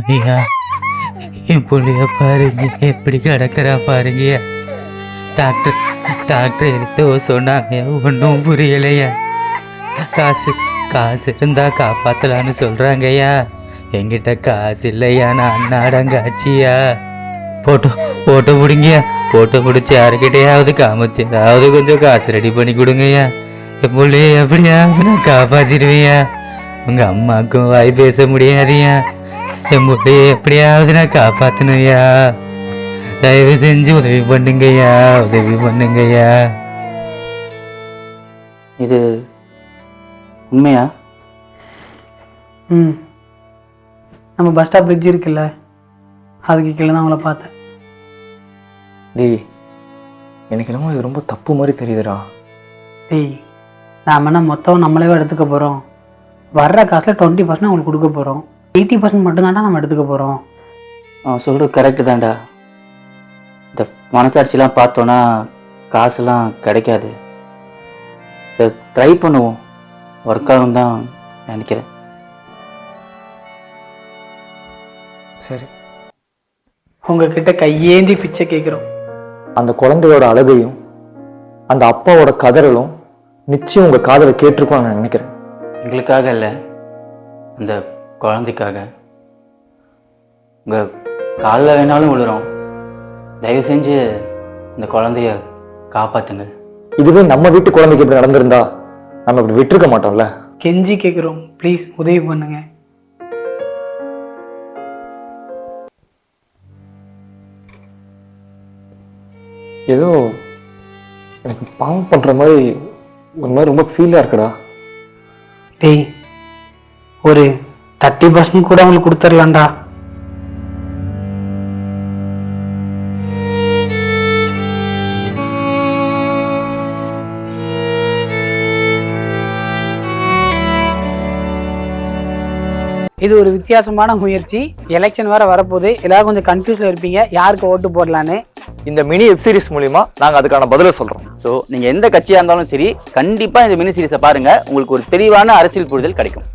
ஐயா, என் புள்ளைய பாருங்க எப்படி கிடக்குறா பாருங்கய்யா. டாக்டர் டாக்டர் எடுத்து சொன்னாங்க, ஒன்றும் புரியலையா. காசு காசு இருந்தா காப்பாற்றலான்னு சொல்கிறாங்கய்யா. என்கிட்ட காசு இல்லையா, நான் அண்ணாடங்காச்சியா. போட்டோ போட்டோ பிடிங்கய்யா, போட்டோ பிடிச்சி யாருக்கிட்டையாவது காமிச்சு ஏதாவது கொஞ்சம் காசு ரெடி பண்ணி கொடுங்கய்யா. என் பிள்ளைய எப்படியாவது நான் காப்பாற்றிடுவேயா. உங்கள் அம்மாவுக்கும் வாய் பேச முடியாதியா. என் பிள்ளைய எப்படியாவது நான் காப்பாற்றணுயா. தயவு செஞ்சு உதவி பண்ணுங்கய்யா, உதவி பண்ணுங்கய்யா. இது உண்மையா? நம்ம பஸ் ஸ்டாப் பிரிட்ஜ் இருக்குல்ல, அதுக்கு கீழே தான் அவங்கள பார்த்தேன். டேய், எனக்கு என்னமோ இது ரொம்ப தப்பு மாதிரி தெரியுதுடா. டேய், நாம் என்ன மொத்தம் நம்மளே எடுத்துக்க போகிறோம். வர்ற காசில் 20% அவங்களுக்கு கொடுக்க போகிறோம். 80% மட்டும்தான்டா நம்ம எடுத்துக்க போகிறோம். அவன் சொல்கிறது கரெக்டு தான்டா. இந்த மனசாட்சிலாம் பார்த்தோன்னா காசுலாம் கிடைக்காது. இதை ட்ரை பண்ணுவோம், ஒர்க் ஆகும் தான் நினைக்கிறேன். சரி, உங்ககிட்ட கையேந்தி பிச்சை கேட்குறோம். அந்த குழந்தையோட அழுகையும் அந்த அப்பாவோட கதறலும் நிச்சயம் உங்கள் காதலை கேட்டிருக்கோம் நான் நினைக்கிறேன். எங்களுக்காக இல்லை, அந்த குழந்தைக்காக. உங்கள் காலில் வேணாலும் விழுறோம், தயவு செஞ்சு இந்த குழந்தைய காப்பாற்றுங்க. இதுவே நம்ம வீட்டு குழந்தைக்கு இப்படி நடந்திருந்தா நம்ம இப்படி விட்டுருக்க மாட்டோம்ல. கெஞ்சி கேட்குறோம், ப்ளீஸ் உதவி பண்ணுங்க. ஏதோ எனக்கு பாவம் பண்ணுற மாதிரி ஒரு மாதிரி ரொம்ப ஃபீலாக இருக்குடா. டேய், ஒரு 30% கூட அவங்களுக்கு கொடுத்துடலாம்டா. இது ஒரு வித்தியாசமான முயற்சி. எலெக்ஷன் வேற வரப்போகுது, எல்லாரும் கொஞ்சம் கன்ஃபியூஸ்ல இருப்பீங்க யாருக்கு ஓட்டு போடலான்னு. இந்த மினி வெப் சீரிஸ் மூலிமா நாங்கள் அதுக்கான பதிலை சொல்கிறோம். ஸோ நீங்கள் எந்த கட்சியாக இருந்தாலும் சரி, கண்டிப்பாக இந்த மினி சீரிஸை பாருங்கள். உங்களுக்கு ஒரு தெளிவான அரசியல் புரிதல் கிடைக்கும்.